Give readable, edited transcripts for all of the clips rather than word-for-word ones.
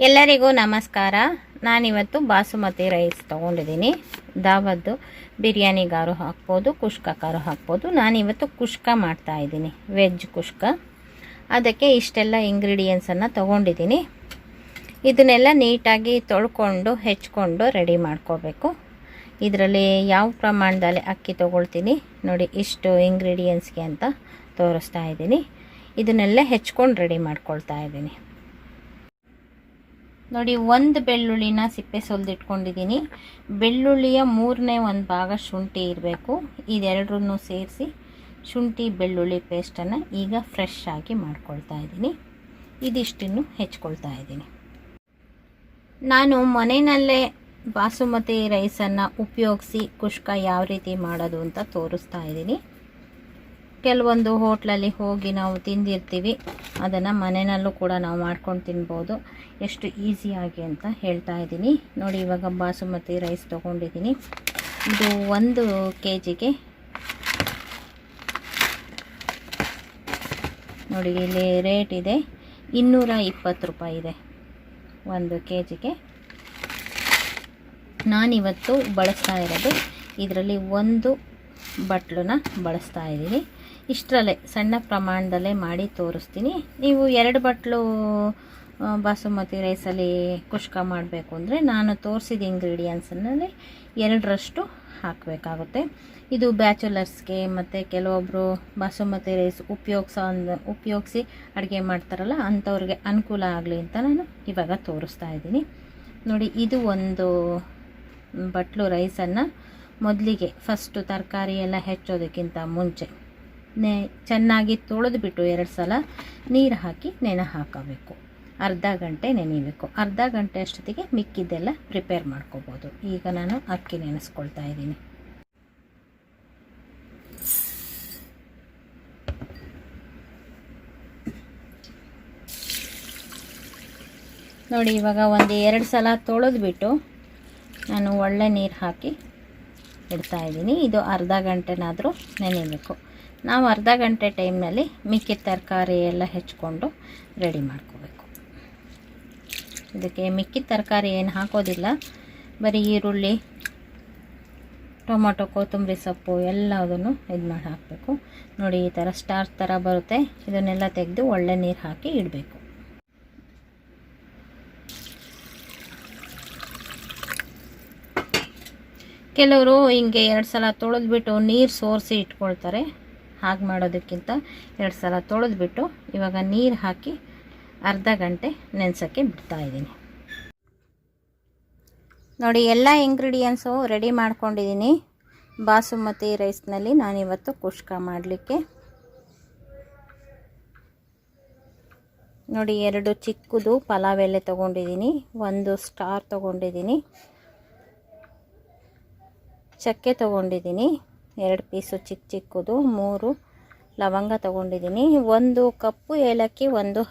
ಎಲ್ಲರಿಗೂ ನಮಸ್ಕಾರ. ನಾನಿವತ್ತು ಬಾಸುಮತಿ ರೈಸ್ ತೊಗೊಂಡಿದ್ದೀನಿ. ದಾವದ್ದು ಬಿರಿಯಾನಿಗಾರು ಹಾಕ್ಬೋದು, ಕುಷ್ಕಕ್ಕಾರು ಹಾಕ್ಬೋದು. ನಾನಿವತ್ತು ಕುಷ್ಕ ಮಾಡ್ತಾಯಿದ್ದೀನಿ, ವೆಜ್ ಕುಷ್ಕ. ಅದಕ್ಕೆ ಇಷ್ಟೆಲ್ಲ ಇಂಗ್ರೀಡಿಯೆಂಟ್ಸನ್ನು ತೊಗೊಂಡಿದ್ದೀನಿ. ಇದನ್ನೆಲ್ಲ ನೀಟಾಗಿ ತೊಳ್ಕೊಂಡು ಹೆಚ್ಕೊಂಡು ರೆಡಿ ಮಾಡ್ಕೋಬೇಕು. ಇದರಲ್ಲಿ ಯಾವ ಪ್ರಮಾಣದಲ್ಲಿ ಅಕ್ಕಿ ತೊಗೊಳ್ತೀನಿ ನೋಡಿ, ಇಷ್ಟು ಇಂಗ್ರೀಡಿಯೆಂಟ್ಸ್ಗೆ ಅಂತ ತೋರಿಸ್ತಾ ಇದ್ದೀನಿ. ಇದನ್ನೆಲ್ಲ ಹೆಚ್ಕೊಂಡು ರೆಡಿ ಮಾಡ್ಕೊಳ್ತಾ ಇದ್ದೀನಿ ನೋಡಿ. ಒಂದು ಬೆಳ್ಳುಳ್ಳಿನ ಸಿಪ್ಪೆ ಸುಲಿದಿಟ್ಕೊಂಡಿದ್ದೀನಿ. ಬೆಳ್ಳುಳ್ಳಿಯ 1/3 ಭಾಗ ಶುಂಠಿ ಇರಬೇಕು. ಇದೆರಡನ್ನೂ ಸೇರಿಸಿ ಶುಂಠಿ ಬೆಳ್ಳುಳ್ಳಿ ಪೇಸ್ಟನ್ನು ಈಗ ಫ್ರೆಶ್ ಆಗಿ ಮಾಡ್ಕೊಳ್ತಾ ಇದ್ದೀನಿ. ಇದಿಷ್ಟನ್ನು ಹೆಚ್ಕೊಳ್ತಾ ಇದ್ದೀನಿ. ನಾನು ಮನೆಯಲ್ಲೇ ಬಾಸುಮತಿ ರೈಸನ್ನು ಉಪಯೋಗಿಸಿ ಕುಷ್ಕ ಯಾವ ರೀತಿ ಮಾಡೋದು ಅಂತ ತೋರಿಸ್ತಾ ಇದ್ದೀನಿ. ಕೆಲವೊಂದು ಹೋಟ್ಲಲ್ಲಿ ಹೋಗಿ ನಾವು ತಿಂದಿರ್ತೀವಿ, ಅದನ್ನು ಮನೆಯಲ್ಲೂ ಕೂಡ ನಾವು ಮಾಡ್ಕೊಂಡು ತಿನ್ಬೋದು. ಎಷ್ಟು ಈಸಿಯಾಗಿ ಅಂತ ಹೇಳ್ತಾ ಇದ್ದೀನಿ ನೋಡಿ. ಇವಾಗ ಬಾಸುಮತಿ ರೈಸ್ ತೊಗೊಂಡಿದ್ದೀನಿ. ಇದು 1 kgಗೆ ನೋಡಿ, ಇಲ್ಲಿ ರೇಟ್ ಇದೆ 220 ರೂಪಾಯಿ ಇದೆ 1 kgಗೆ. ನಾನಿವತ್ತು ಬಳಸ್ತಾ ಇರೋದು ಇದರಲ್ಲಿ 1 ಬಟ್ಲನ್ನ ಬಳಸ್ತಾ ಇದ್ದೀನಿ. ಇಷ್ಟರಲ್ಲೇ ಸಣ್ಣ ಪ್ರಮಾಣದಲ್ಲೇ ಮಾಡಿ ತೋರಿಸ್ತೀನಿ. ನೀವು 2 ಬಟ್ಲು ಬಾಸುಮತಿ ರೈಸಲ್ಲಿ ಕುಷ್ಕ ಮಾಡಬೇಕು ಅಂದರೆ ನಾನು ತೋರಿಸಿದ ಇಂಗ್ರೀಡಿಯೆಂಟ್ಸನ್ನಲ್ಲಿ 2ರಷ್ಟು ಹಾಕಬೇಕಾಗುತ್ತೆ. ಇದು ಬ್ಯಾಚುಲರ್ಸ್ಗೆ ಮತ್ತು ಕೆಲವೊಬ್ಬರು ಬಾಸುಮತಿ ರೈಸ್ ಉಪಯೋಗಿಸಿ ಅಡುಗೆ ಮಾಡ್ತಾರಲ್ಲ, ಅಂಥವ್ರಿಗೆ ಅನುಕೂಲ ಆಗಲಿ ಅಂತ ನಾನು ಇವಾಗ ತೋರಿಸ್ತಾ ಇದ್ದೀನಿ ನೋಡಿ. ಇದು 1 ಬಟ್ಲು ರೈಸನ್ನು ಮೊದಲಿಗೆ ಫಸ್ಟು ತರಕಾರಿ ಎಲ್ಲ ಹೆಚ್ಚೋದಕ್ಕಿಂತ ಮುಂಚೆ ಚೆನ್ನಾಗಿ ತೊಳೆದುಬಿಟ್ಟು 2 ಸಲ ನೀರು ಹಾಕಿ ನೆನೆ ಹಾಕಬೇಕು. ಅರ್ಧ ಗಂಟೆ ನೆನೆಯಬೇಕು. ಅರ್ಧ ಗಂಟೆ ಅಷ್ಟೊತ್ತಿಗೆ ಮಿಕ್ಕಿದ್ದೆಲ್ಲ ಪ್ರಿಪೇರ್ ಮಾಡ್ಕೋಬೋದು. ಈಗ ನಾನು ಅಕ್ಕಿ ನೆನೆಸ್ಕೊಳ್ತಾ ಇದ್ದೀನಿ ನೋಡಿ. ಇವಾಗ 1-2 ಸಲ ತೊಳೆದ್ಬಿಟ್ಟು ನಾನು ಒಳ್ಳೆ ನೀರು ಹಾಕಿ ಇಡ್ತಾಯಿದ್ದೀನಿ. ಇದು ಅರ್ಧ ಗಂಟೆನಾದರೂ ನೆನೆಯಬೇಕು. ನಾವು ಅರ್ಧ ಗಂಟೆ ಟೈಮ್ನಲ್ಲಿ ಮಿಕ್ಕಿದ ತರಕಾರಿ ಎಲ್ಲ ಹೆಚ್ಕೊಂಡು ರೆಡಿ ಮಾಡ್ಕೋಬೇಕು. ಇದಕ್ಕೆ ಮಿಕ್ಕಿದ ತರಕಾರಿ ಏನು ಹಾಕೋದಿಲ್ಲ, ಬರೀ ಈರುಳ್ಳಿ, ಟೊಮೊಟೊ, ಕೊತ್ತಂಬರಿ ಸೊಪ್ಪು ಎಲ್ಲದನ್ನು ಇದು ಮಾಡಿ ಹಾಕಬೇಕು ನೋಡಿ. ಈ ಥರ ಸ್ಟಾರ್ ಥರ ಬರುತ್ತೆ. ಇದನ್ನೆಲ್ಲ ತೆಗೆದು ಒಳ್ಳೆ ನೀರು ಹಾಕಿ ಇಡಬೇಕು. ಕೆಲವರು ಹಿಂಗೆ 2 ಸಲ ತೊಳೆದ್ಬಿಟ್ಟು ನೀರು ಸೋರಿಸಿ ಇಟ್ಕೊಳ್ತಾರೆ. ಹಾಗೆ ಮಾಡೋದಕ್ಕಿಂತ 2 ಸಲ ತೊಳೆದ್ಬಿಟ್ಟು ಇವಾಗ ನೀರು ಹಾಕಿ ಅರ್ಧ ಗಂಟೆ ನೆನೆಸೋಕ್ಕೆ ಬಿಡ್ತಾಯಿದ್ದೀನಿ ನೋಡಿ. ಎಲ್ಲ ಇಂಗ್ರೀಡಿಯೆಂಟ್ಸು ರೆಡಿ ಮಾಡ್ಕೊಂಡಿದ್ದೀನಿ ಬಾಸುಮತಿ ರೈಸ್ನಲ್ಲಿ ನಾನಿವತ್ತು ಕುಷ್ಕ ಮಾಡಲಿಕ್ಕೆ ನೋಡಿ. 2 ಚಿಕ್ಕದು ಪಲಾವ್ ಎಲೆ ತೊಗೊಂಡಿದ್ದೀನಿ, 1 ಸ್ಟಾರ್ ತೊಗೊಂಡಿದ್ದೀನಿ, ಚಕ್ಕೆ ತೊಗೊಂಡಿದ್ದೀನಿ 2 ಪೀಸು ಚಿಕ್ಕದು, 3 ಲವಂಗ ತೊಗೊಂಡಿದ್ದೀನಿ, 1 ಕಪ್ಪು ಏಲಕ್ಕಿ, 2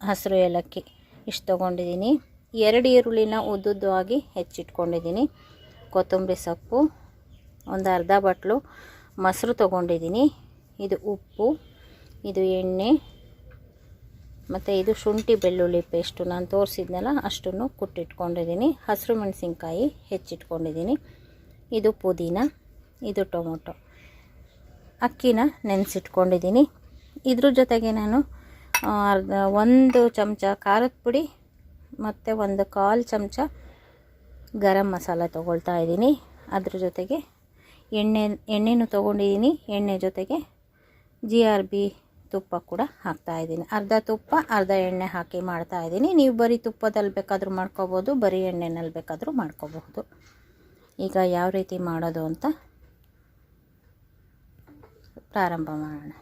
ಹಸಿರು ಏಲಕ್ಕಿ ಇಷ್ಟು ತೊಗೊಂಡಿದ್ದೀನಿ. 2 ಈರುಳ್ಳಿನ ಉದ್ದುದ್ದವಾಗಿ ಹೆಚ್ಚಿಟ್ಕೊಂಡಿದ್ದೀನಿ. ಕೊತ್ತಂಬರಿ ಸೊಪ್ಪು, ಒಂದು ಅರ್ಧ ಬಟ್ಲು ಮೊಸರು ತೊಗೊಂಡಿದ್ದೀನಿ. ಇದು ಉಪ್ಪು, ಇದು ಎಣ್ಣೆ, ಮತ್ತು ಇದು ಶುಂಠಿ ಬೆಳ್ಳುಳ್ಳಿ ಪೇಸ್ಟು ನಾನು ತೋರಿಸಿದ್ನಲ್ಲ ಅಷ್ಟನ್ನು ಕುಟ್ಟಿಟ್ಕೊಂಡಿದ್ದೀನಿ. ಹಸಿರು ಮೆಣಸಿನ್ಕಾಯಿ ಹೆಚ್ಚಿಟ್ಕೊಂಡಿದ್ದೀನಿ. ಇದು ಪುದೀನ, ಇದು ಟೊಮೊಟೊ. ಅಕ್ಕಿನ ನೆನೆಸಿಟ್ಕೊಂಡಿದ್ದೀನಿ. ಇದ್ರ ಜೊತೆಗೆ ನಾನು 1 ಚಮಚ ಖಾರದ ಪುಡಿ ಮತ್ತು 1/4 ಚಮಚ ಗರಂ ಮಸಾಲ ತೊಗೊಳ್ತಾ ಇದ್ದೀನಿ. ಅದ್ರ ಜೊತೆಗೆ ಎಣ್ಣೆನೂ ತೊಗೊಂಡಿದ್ದೀನಿ. ಎಣ್ಣೆ ಜೊತೆಗೆ GRB ತುಪ್ಪ ಕೂಡ ಹಾಕ್ತಾಯಿದ್ದೀನಿ. ಅರ್ಧ ತುಪ್ಪ ಅರ್ಧ ಎಣ್ಣೆ ಹಾಕಿ ಮಾಡ್ತಾಯಿದ್ದೀನಿ. ನೀವು ಬರೀ ತುಪ್ಪದಲ್ಲಿ ಬೇಕಾದರೂ ಮಾಡ್ಕೋಬೋದು, ಬರೀ ಎಣ್ಣೆನಲ್ಲಿ ಬೇಕಾದರೂ ಮಾಡ್ಕೋಬಹುದು. ಈಗ ಯಾವ ರೀತಿ ಮಾಡೋದು ಅಂತ ಪ್ರಾರಂಭ ಮಾಡೋಣ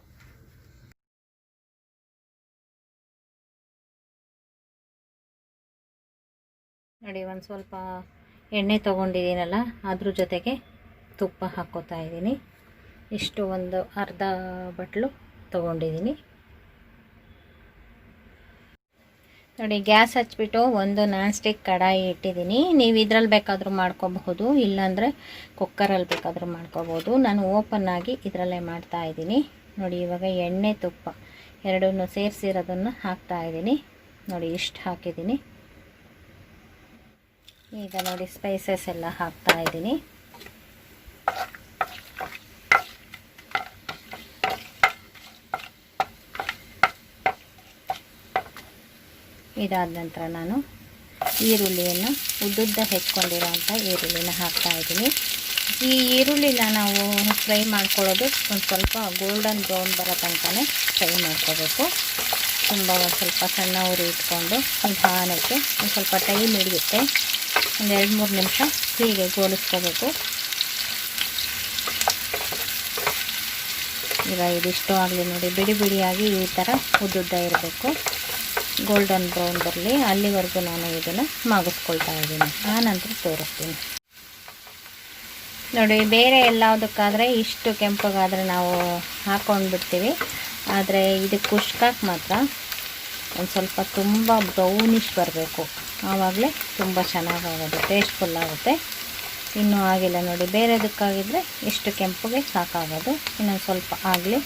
ನೋಡಿ. ಒಂದು ಸ್ವಲ್ಪ ಎಣ್ಣೆ ತೊಗೊಂಡಿದ್ದೀನಲ್ಲ, ಅದ್ರ ಜೊತೆಗೆ ತುಪ್ಪ ಹಾಕ್ಕೋತಾ ಇದ್ದೀನಿ. ಇಷ್ಟು ಒಂದು ಅರ್ಧ ಬಟ್ಲು ತೊಗೊಂಡಿದ್ದೀನಿ ನೋಡಿ. ಗ್ಯಾಸ್ ಹಚ್ಬಿಟ್ಟು ಒಂದು ನಾನ್ ಸ್ಟಿಕ್ ಕಡಾಯಿ ಇಟ್ಟಿದ್ದೀನಿ. ನೀವು ಇದ್ರಲ್ಲಿ ಬೇಕಾದರೂ ಮಾಡ್ಕೋಬಹುದು, ಇಲ್ಲಾಂದರೆ ಕುಕ್ಕರಲ್ಲಿ ಬೇಕಾದರೂ ಮಾಡ್ಕೋಬೋದು. ನಾನು ಓಪನ್ನಾಗಿ ಇದರಲ್ಲೇ ಮಾಡ್ತಾಯಿದ್ದೀನಿ ನೋಡಿ. ಇವಾಗ ಎಣ್ಣೆ ತುಪ್ಪ ಎರಡನ್ನೂ ಸೇರಿಸಿರೋದನ್ನು ಹಾಕ್ತಾಯಿದ್ದೀನಿ ನೋಡಿ. ಇಷ್ಟು ಹಾಕಿದ್ದೀನಿ. ಈಗ ನೋಡಿ ಸ್ಪೈಸಸ್ ಎಲ್ಲ ಹಾಕ್ತಾ ಇದ್ದೀನಿ. ಇದಾದ ನಂತರ ನಾನು ಈರುಳ್ಳಿಯನ್ನು ಉದ್ದುದ್ದ ಹೆಚ್ಚಿಕೊಂಡಿರೋಂಥ ಈರುಳ್ಳಿನ ಹಾಕ್ತಾ ಇದ್ದೀನಿ. ಈ ಈರುಳ್ಳಿನ ನಾವು ಫ್ರೈ ಮಾಡ್ಕೊಳ್ಳೋದು ಒಂದು ಸ್ವಲ್ಪ ಗೋಲ್ಡನ್ ಬ್ರೌನ್ ಬರೋ ತನಕನೇ ಫ್ರೈ ಮಾಡ್ಕೋಬೇಕು. ತುಂಬ ಒಂದು ಸ್ವಲ್ಪ ಸಣ್ಣ ಉರಿ ಇಟ್ಕೊಂಡು ನಿಧಾನಕ್ಕೆ ಒಂದು ಸ್ವಲ್ಪ ಟೈಮ್ ಹಿಡಿಯುತ್ತೆ. ಒಂದು 2-3 ನಿಮಿಷ ಹೀಗೆ ಗೋಲಿಸ್ಕೋಬೇಕು. ಈಗ ಇದಿಷ್ಟು ಆಗಲಿ ನೋಡಿ, ಬಿಡಿ ಬಿಡಿಯಾಗಿ ಈ ಥರ ಉದ್ದುದ್ದ ಇರಬೇಕು. ಗೋಲ್ಡನ್ ಬ್ರೌನ್ ಬರಲಿ, ಅಲ್ಲಿವರೆಗೂ ನಾನು ಇದನ್ನು ಮಾಗಿಸ್ಕೊಳ್ತಾ ಇದ್ದೀನಿ. ಆನಂತರ ತೋರಿಸ್ತೀನಿ ನೋಡಿ. ಬೇರೆ ಎಲ್ಲದಕ್ಕಾದರೆ ಇಷ್ಟು ಕೆಂಪಗಾದರೆ ನಾವು ಹಾಕ್ಕೊಂಡು ಬಿಡ್ತೀವಿ. ಆದರೆ ಇದಕ್ಕೆ ಕುಷ್ಕಾಕ್ಕೆ ಮಾತ್ರ ಒಂದು ಸ್ವಲ್ಪ ತುಂಬ ಬ್ರೌನಿಷ್ ಬರಬೇಕು. ಆವಾಗಲೇ ತುಂಬ ಚೆನ್ನಾಗಾಗೋದು, ಟೇಸ್ಟ್ಫುಲ್ ಆಗುತ್ತೆ. ಇನ್ನೂ ಆಗಿಲ್ಲ ನೋಡಿ. ಬೇರೆದಕ್ಕಾಗಿದ್ದರೆ ಇಷ್ಟು ಕೆಂಪಗೆ ಸಾಕಾಗೋದು. ಇನ್ನೊಂದು ಸ್ವಲ್ಪ ಆಗಲಿ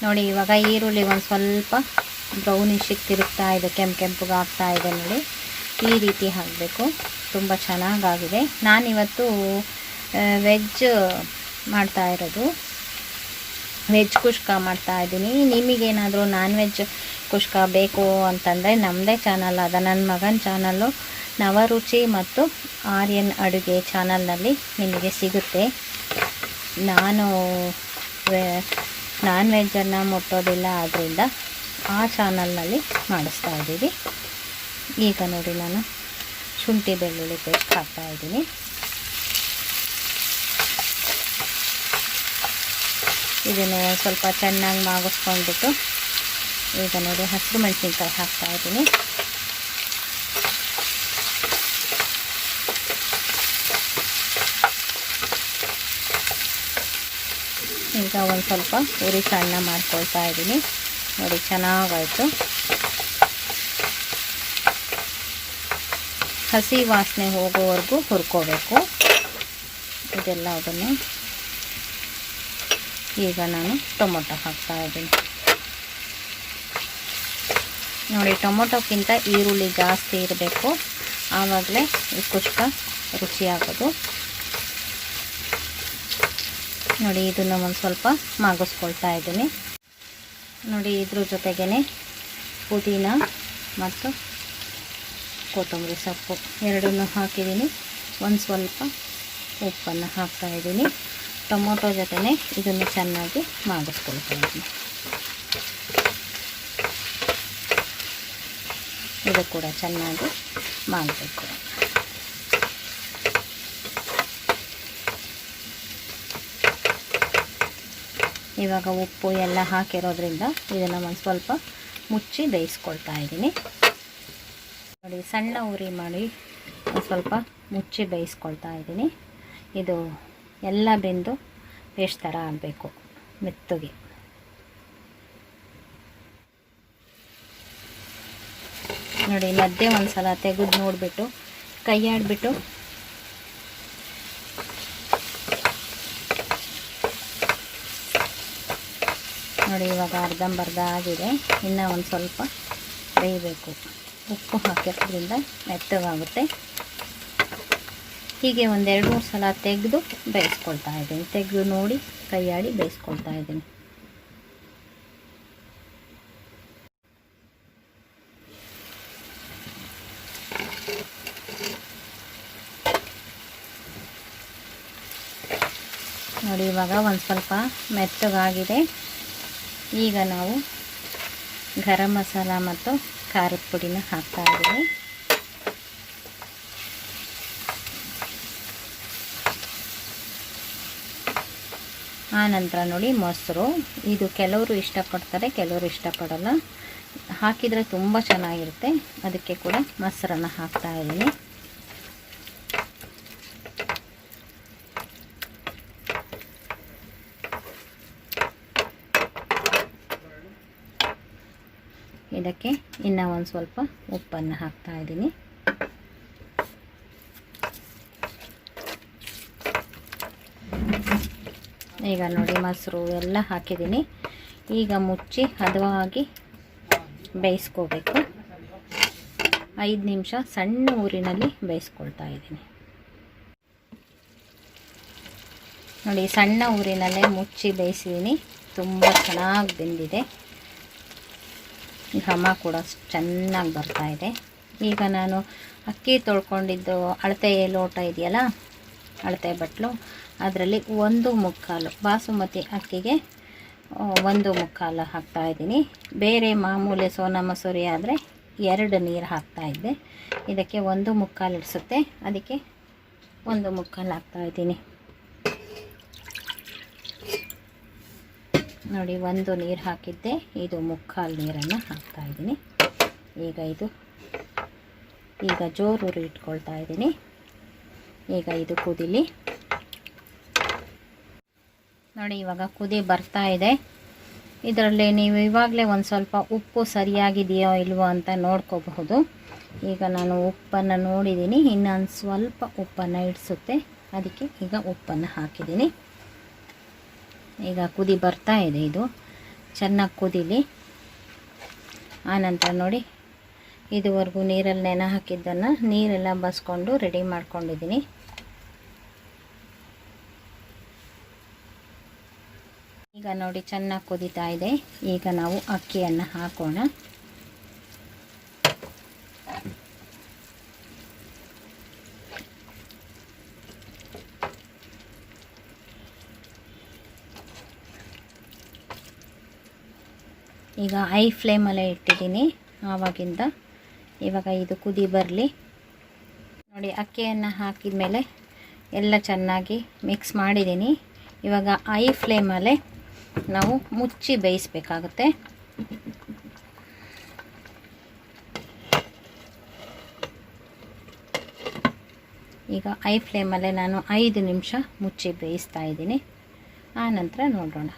ನೋಡಿ. ಇವಾಗ ಈರುಳ್ಳಿ ಒಂದು ಸ್ವಲ್ಪ ಬ್ರೌನಿಶಿಗೆ ತಿರುಗ್ತಾ ಇದೆ, ಕೆಂಪಗೆ ಆಗ್ತಾ ಇದೆ ನೋಡಿ. ಈ ರೀತಿ ಹಾಕಬೇಕು. ತುಂಬ ಚೆನ್ನಾಗಾಗಿದೆ. ನಾನಿವತ್ತು ವೆಜ್ ಮಾಡ್ತಾ ಇರೋದು, ವೆಜ್ ಕುಷ್ಕ ಮಾಡ್ತಾ ಇದ್ದೀನಿ. ನಿಮಗೇನಾದರೂ ನಾನ್ ವೆಜ್ ಕುಷ್ಕ ಬೇಕು ಅಂತಂದರೆ ನಮ್ಮದೇ ಚಾನಲ್ ಅದ, ನನ್ನ ಮಗನ ಚಾನಲ್ಲು ನವರುಚಿ ಮತ್ತು ಆರ್ಯನ್ ಅಡುಗೆ ಚಾನಲ್ನಲ್ಲಿ ನಿಮಗೆ ಸಿಗುತ್ತೆ. ನಾನು ನಾನ್ ವೆಜ್ಜನ್ನು ಮುಟ್ಟೋದಿಲ್ಲ, ಆದ್ದರಿಂದ ಆ ಚಾನಲ್ನಲ್ಲಿ ಮಾಡಿಸ್ತಾ ಇದ್ದೀವಿ. ಈಗ ನೋಡಿ ನಾನು ಶುಂಠಿ ಬೆಳ್ಳುಳ್ಳಿ ಪೇಸ್ಟ್ ಹಾಕ್ತಾ ಇದ್ದೀನಿ. ಇದನ್ನು ಸ್ವಲ್ಪ ಚೆನ್ನಾಗಿ ಮಾಗಿಸ್ಕೊಂಡ್ಬಿಟ್ಟು ಈಗ ನೋಡಿ ಹಸಿರು ಮೆಣಸಿನ್ಕಾಯಿ ಹಾಕ್ತಾ ಇದ್ದೀನಿ. ಈಗ ಒಂದು ಸ್ವಲ್ಪ ಉರಿ ಸಣ್ಣ ಮಾಡ್ಕೊಳ್ತಾ ಇದ್ದೀನಿ ನೋಡಿ. ಚೆನ್ನಾಗಾಯಿತು. ಹಸಿ ವಾಸನೆ ಹೋಗೋವರೆಗೂ ಹುರ್ಕೋಬೇಕು ಇದೆಲ್ಲ. ಅದನ್ನು ಈಗ ನಾನು ಟೊಮೊಟೊ ಹಾಕ್ತಾ ಇದ್ದೀನಿ ನೋಡಿ. ಟೊಮೊಟೊಕ್ಕಿಂತ ಈರುಳ್ಳಿ ಜಾಸ್ತಿ ಇರಬೇಕು, ಆವಾಗಲೇ ಈ ಕುಷ್ಕ ರುಚಿಯಾಗೋದು ನೋಡಿ. ಇದನ್ನು ಒಂದು ಸ್ವಲ್ಪ ಮಾಗಿಸ್ಕೊಳ್ತಾ ಇದ್ದೀನಿ ನೋಡಿ. ಇದ್ರ ಜೊತೆಗೇ ಪುದೀನ ಮತ್ತು ಕೊತ್ತಂಬರಿ ಸೊಪ್ಪು ಎರಡನ್ನೂ ಹಾಕಿದ್ದೀನಿ. ಒಂದು ಸ್ವಲ್ಪ ಉಪ್ಪನ್ನು ಹಾಕ್ತಾ ಇದ್ದೀನಿ. ಟೊಮೊಟೊ ಜೊತೆನೇ ಇದನ್ನು ಚೆನ್ನಾಗಿ ಮಾಗಿಸ್ಕೊಳ್ತಾ ಇದ್ದೀನಿ. ಇದು ಕೂಡ ಚೆನ್ನಾಗಿ ಮಾಡಬೇಕು. ಇವಾಗ ಉಪ್ಪು ಎಲ್ಲ ಹಾಕಿರೋದ್ರಿಂದ ಇದನ್ನು ಒಂದು ಸ್ವಲ್ಪ ಮುಚ್ಚಿ ಬೇಯಿಸ್ಕೊಳ್ತಾ ಇದ್ದೀನಿ ನೋಡಿ. ಸಣ್ಣ ಉರಿ ಮಾಡಿ ಒಂದು ಸ್ವಲ್ಪ ಮುಚ್ಚಿ ಬೇಯಿಸ್ಕೊಳ್ತಾ ಇದ್ದೀನಿ. ಇದು ಎಲ್ಲ ಬೆಂದು ಪೇಸ್ಟ್ ಥರ ಆಗಬೇಕು ಮೆತ್ತಗೆ. ನೋಡಿ ಮಧ್ಯೆ ಒಂದು ಸಲ ತೆಗೆದು ನೋಡಿಬಿಟ್ಟು ಕೈಯಾಡಿಬಿಟ್ಟು ನೋಡಿ. ಇವಾಗ ಅರ್ಧಂಬರ್ಧ ಆಗಿದೆ, ಇನ್ನೂ ಒಂದು ಸ್ವಲ್ಪ ಬೇಯಬೇಕು. ಉಪ್ಪು ಹಾಕಿರೋದ್ರಿಂದ ಮೆತ್ತಗಾಗುತ್ತೆ. ಹೀಗೆ ಒಂದು 2-3 ಸಲ ತೆಗೆದು ಬೇಯಿಸ್ಕೊಳ್ತಾ ಇದ್ದೀನಿ. ತೆಗೆದು ನೋಡಿ ಕೈಯಾಡಿ ಬೇಯಿಸ್ಕೊಳ್ತಾ ಇದ್ದೀನಿ. ನೋಡಿ ಇವಾಗ ಒಂದು ಸ್ವಲ್ಪ ಮೆತ್ತಗಾಗಿದೆ. ಈಗ ನಾವು ಗರಂ ಮಸಾಲ ಮತ್ತು ಖಾರದ ಪುಡಿನ ಹಾಕ್ತಾ ಇದ್ದೀವಿ. ಆನಂತರ ನೋಡಿ ಮೊಸರು. ಇದು ಕೆಲವರು ಇಷ್ಟಪಡ್ತಾರೆ, ಕೆಲವರು ಇಷ್ಟಪಡಲ್ಲ. ಹಾಕಿದರೆ ತುಂಬ ಚೆನ್ನಾಗಿರುತ್ತೆ, ಅದಕ್ಕೆ ಕೂಡ ಮೊಸರನ್ನು ಹಾಕ್ತಾ ಇದ್ದೀನಿ. ಇದಕ್ಕೆ ಇನ್ನೂ ಒಂದು ಸ್ವಲ್ಪ ಉಪ್ಪನ್ನು ಹಾಕ್ತಾ ಇದ್ದೀನಿ. ಈಗ ನೋಡಿ ಮೊಸರು ಎಲ್ಲ ಹಾಕಿದ್ದೀನಿ. ಈಗ ಮುಚ್ಚಿ ಹದವಾಗಿ ಬೇಯಿಸ್ಕೋಬೇಕು. 5 ನಿಮಿಷ ಸಣ್ಣ ಊರಿನಲ್ಲಿ ಬೇಯಿಸ್ಕೊಳ್ತಾ ಇದ್ದೀನಿ. ನೋಡಿ, ಸಣ್ಣ ಊರಿನಲ್ಲೇ ಮುಚ್ಚಿ ಬೇಯಿಸಿದ್ದೀನಿ. ತುಂಬ ಚೆನ್ನಾಗಿ ಬೆಂದಿದೆ. ಘಮ ಕೂಡ ಚೆನ್ನಾಗಿ ಬರ್ತಾ ಇದೆ. ಈಗ ನಾನು ಅಕ್ಕಿ ತೊಳ್ಕೊಂಡಿದ್ದು ಅಳತೆ ಲೋಟ ಇದೆಯಲ್ಲ, ಅಳತೆ ಬಟ್ಲು, ಅದರಲ್ಲಿ 1/4 ಬಾಸುಮತಿ ಅಕ್ಕಿಗೆ 1/4 ಹಾಕ್ತಾಯಿದ್ದೀನಿ. ಬೇರೆ ಮಾಮೂಲಿ ಸೋನಾ ಮಸೂರಿ ಆದರೆ 2 ನೀರು ಹಾಕ್ತಾಯಿದ್ದೆ. ಇದಕ್ಕೆ 1/4 ಇಡಿಸುತ್ತೆ, ಅದಕ್ಕೆ 1/4 ಹಾಕ್ತಾಯಿದ್ದೀನಿ. ನೋಡಿ, 1 ನೀರು ಹಾಕಿದ್ದೆ, ಇದು 1/4 ನೀರನ್ನು ಹಾಕ್ತಾಯಿದ್ದೀನಿ. ಈಗ ಜೋರು ಇಟ್ಕೊಳ್ತಾ ಇದ್ದೀನಿ. ಈಗ ಇದು ಕುದೀಲಿ. ನೋಡಿ, ಇವಾಗ ಕುದಿ ಬರ್ತಾ ಇದೆ. ಇದರಲ್ಲಿ ನೀವು ಇವಾಗಲೇ ಒಂದು ಸ್ವಲ್ಪ ಉಪ್ಪು ಸರಿಯಾಗಿದೆಯೋ ಇಲ್ವೋ ಅಂತ ನೋಡ್ಕೋಬಹುದು. ಈಗ ನಾನು ಉಪ್ಪನ್ನು ನೋಡಿದ್ದೀನಿ, ಇನ್ನೊಂದು ಸ್ವಲ್ಪ ಉಪ್ಪನ್ನು ಇಡಿಸುತ್ತೆ, ಅದಕ್ಕೆ ಈಗ ಉಪ್ಪನ್ನು ಹಾಕಿದ್ದೀನಿ. ಈಗ ಕುದಿ ಬರ್ತಾ ಇದೆ. ಇದು ಚೆನ್ನಾಗಿ ಕುದೀಲಿ. ಆನಂತರ ನೋಡಿ, ಇದುವರೆಗೂ ನೀರಲ್ಲಿ ನೆನೆ ಹಾಕಿದ್ದನ್ನು ನೀರೆಲ್ಲ ಬಸ್ಕೊಂಡು ರೆಡಿ ಮಾಡ್ಕೊಂಡಿದ್ದೀನಿ. ಈಗ ನೋಡಿ, ಚೆನ್ನಾಗಿ ಕುದೀತಾ ಇದೆ. ಈಗ ನಾವು ಅಕ್ಕಿಯನ್ನು ಹಾಕೋಣ. ಈಗ ಹೈ ಫ್ಲೇಮಲ್ಲೇ ಇಟ್ಟಿದ್ದೀನಿ ಆವಾಗಿಂದ. ಇವಾಗ ಇದು ಕುದಿ ಬರಲಿ. ನೋಡಿ, ಅಕ್ಕಿಯನ್ನು ಹಾಕಿದ ಮೇಲೆ ಎಲ್ಲ ಚೆನ್ನಾಗಿ ಮಿಕ್ಸ್ ಮಾಡಿದ್ದೀನಿ. ಇವಾಗ ಹೈ ಫ್ಲೇಮಲ್ಲೇ ನಾವು ಮುಚ್ಚಿ ಬೇಯಿಸಬೇಕಾಗುತ್ತೆ. ಈಗ ಹೈ ಫ್ಲೇಮಲ್ಲೇ ನಾನು 5 ನಿಮಿಷ ಮುಚ್ಚಿ ಬೇಯಿಸ್ತಾ ಇದ್ದೀನಿ. ಆ ನಂತರ ನೋಡೋಣ.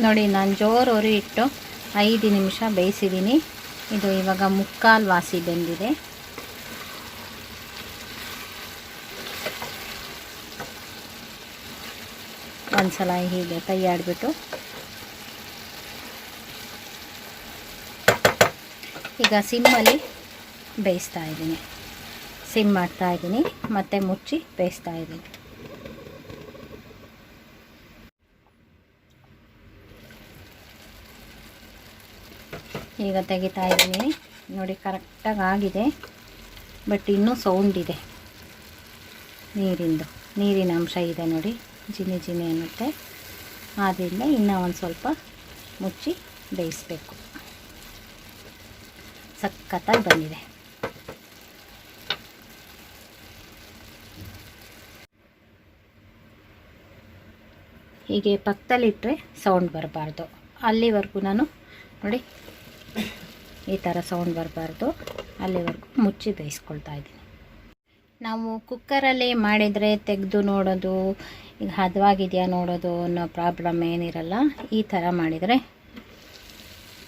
ನೋಡಿ, ನಾನು ಜೋರು ಉರಿ ಇಟ್ಟು 5 ನಿಮಿಷ ಬೇಯಿಸಿದ್ದೀನಿ. ಇದು ಇವಾಗ 1/4 ವಾಸಿ ಬೆಂದಿದೆ. ಒಂದ್ಸಲ ಹೀಗೆ ಕೈ ಆಡಿಬಿಟ್ಟು ಈಗ ಸಿಮ್ಮಲ್ಲಿ ಬೇಯಿಸ್ತಾ ಇದ್ದೀನಿ. ಸಿಮ್ ಮಾಡ್ತಾ ಇದ್ದೀನಿ, ಮತ್ತೆ ಮುಚ್ಚಿ ಬೇಯಿಸ್ತಾ ಇದ್ದೀನಿ. ಈಗ ತೆಗಿತಾ ಇದ್ದೀನಿ. ನೋಡಿ, ಕರೆಕ್ಟಾಗಿ ಆಗಿದೆ. ಬಟ್ ಇನ್ನೂ ಸೌಂಡ್ ಇದೆ, ನೀರಿನ ಅಂಶ ಇದೆ. ನೋಡಿ, ಜಿನಿ ಅನ್ನುತ್ತೆ. ಆದ್ದರಿಂದ ಇನ್ನೂ ಒಂದು ಸ್ವಲ್ಪ ಮುಚ್ಚಿ ಬೇಯಿಸಬೇಕು. ಸಖತ್ತಾಗಿ ಬಂದಿದೆ. ಹೀಗೆ ಪಕ್ಕದಲ್ಲಿಟ್ಟರೆ ಸೌಂಡ್ ಬರಬಾರ್ದು. ಅಲ್ಲಿವರೆಗೂ ನಾನು ನೋಡಿ, ಈ ಥರ ಸೌಂಡ್ ಬರಬಾರ್ದು. ಅಲ್ಲಿವರೆಗೂ ಮುಚ್ಚಿ ಬೇಯಿಸ್ಕೊಳ್ತಾ ಇದ್ದೀನಿ. ನಾವು ಕುಕ್ಕರಲ್ಲಿ ಮಾಡಿದರೆ ತೆಗೆದು ನೋಡೋದು, ಈಗ ಹದವಾಗಿದೆಯಾ ನೋಡೋದು ಅನ್ನೋ ಪ್ರಾಬ್ಲಮ್ ಏನಿರಲ್ಲ. ಈ ಥರ ಮಾಡಿದರೆ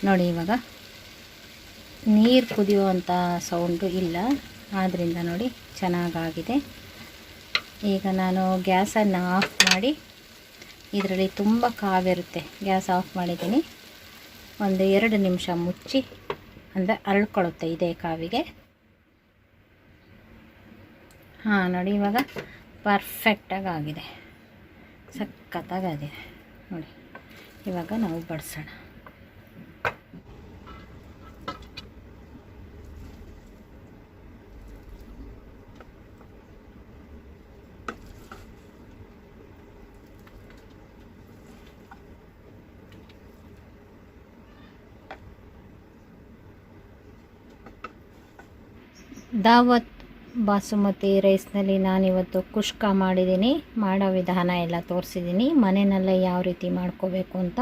ನೋಡಿ, ಇವಾಗ ನೀರು ಕುದಿಯುವಂಥ ಸೌಂಡು ಇಲ್ಲ. ಆದ್ದರಿಂದ ನೋಡಿ, ಚೆನ್ನಾಗಾಗಿದೆ. ಈಗ ನಾನು ಗ್ಯಾಸನ್ನು ಆಫ್ ಮಾಡಿ, ಇದರಲ್ಲಿ ತುಂಬ ಕಾವಿರುತ್ತೆ, ಗ್ಯಾಸ್ ಆಫ್ ಮಾಡಿದ್ದೀನಿ. ಒಂದು 2 ನಿಮಿಷ ಮುಚ್ಚಿ, ಅಂದರೆ ಅರಳ್ಕೊಳ್ಳುತ್ತೆ ಇದೇ ಕಾವಿಗೆ. ನೋಡಿ, ಇವಾಗ ಪರ್ಫೆಕ್ಟಾಗಿ ಆಗಿದೆ, ಸಖತ್ತಾಗಿದೆ. ನೋಡಿ, ಇವಾಗ ನಾವು ಬಡಿಸೋಣ. ದಾವತ್ ಬಾಸುಮತಿ ರೈಸ್ನಲ್ಲಿ ನಾನಿವತ್ತು ಕುಷ್ಕ ಮಾಡಿದ್ದೀನಿ. ಮಾಡೋ ವಿಧಾನ ಎಲ್ಲ ತೋರಿಸಿದ್ದೀನಿ. ಮನೆಯಲ್ಲೇ ಯಾವ ರೀತಿ ಮಾಡ್ಕೋಬೇಕು ಅಂತ.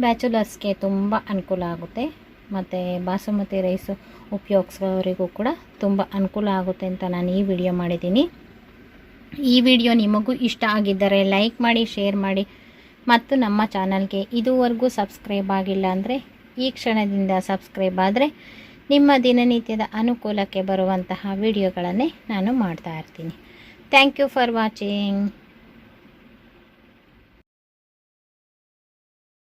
ಬ್ಯಾಚುಲರ್ಸ್ಗೆ ತುಂಬ ಅನುಕೂಲ ಆಗುತ್ತೆ, ಮತ್ತು ಬಾಸುಮತಿ ರೈಸು ಉಪಯೋಗಿಸೋರಿಗೂ ಕೂಡ ತುಂಬ ಅನುಕೂಲ ಆಗುತ್ತೆ ಅಂತ ನಾನು ಈ ವಿಡಿಯೋ ಮಾಡಿದ್ದೀನಿ. ಈ ವಿಡಿಯೋ ನಿಮಗೂ ಇಷ್ಟ ಆಗಿದ್ದರೆ ಲೈಕ್ ಮಾಡಿ, ಶೇರ್ ಮಾಡಿ, ಮತ್ತು ನಮ್ಮ ಚಾನಲ್ಗೆ ಇದುವರೆಗೂ ಸಬ್ಸ್ಕ್ರೈಬ್ ಆಗಿಲ್ಲ ಅಂದರೆ ಈ ಕ್ಷಣದಿಂದ ಸಬ್ಸ್ಕ್ರೈಬ್ ಆದರೆ ನಿಮ್ಮ ದಿನನಿತ್ಯದ ಅನುಕೂಲಕ್ಕೆ ಬರುವಂತಹ ವಿಡಿಯೋಗಳನ್ನೇ ನಾನು ಮಾಡ್ತಾ ಇರ್ತೀನಿ. Thank you for watching.